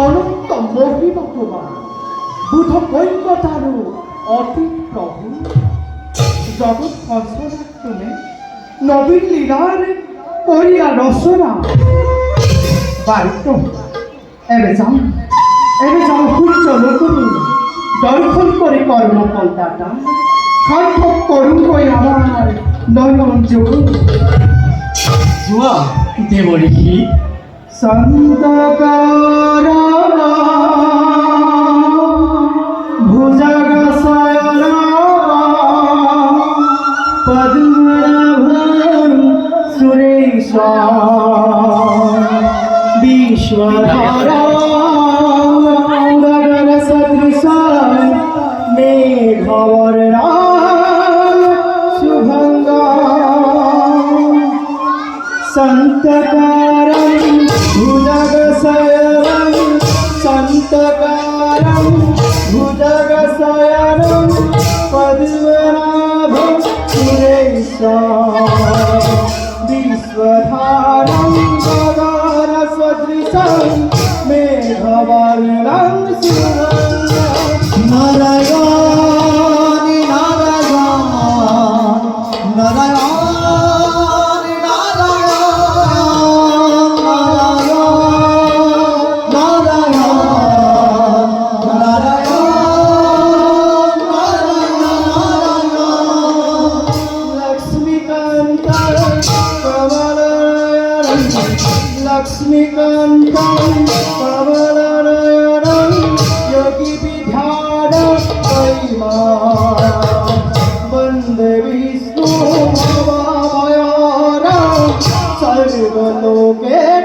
অনন্ত মহিমা তোমার বুধ কৈকতারু অতি প্রভু জগৎ ফসলাক্রমে নবীন লীলার করিয়া রসনা বাড়িত এবে যাও সূর্য লোকনি দর্শন করে কর্মকর্তাটা সার্থক করুন কই আমার নয়ন যোগ জুয়া দেবরিহি সন্তকার ভুজগশয়ন পদ্মনাভম সুরেশ বিশ্বধারা গগন সদৃশ মেঘবর্ণা শুভঙ্গা संतकारं भुजगशयनं संतकारं भुजगशयनं पद्मनाभं सुरेशं विश्वधारं गगनसदृशं मेघवर्णं शुभङ्गं नारायण नारायण नारायण लक्ष्मीकान्तं कमलनयनं योगिविद्याधरं वन्दे विष्णुभवभयहरं सर्वलोके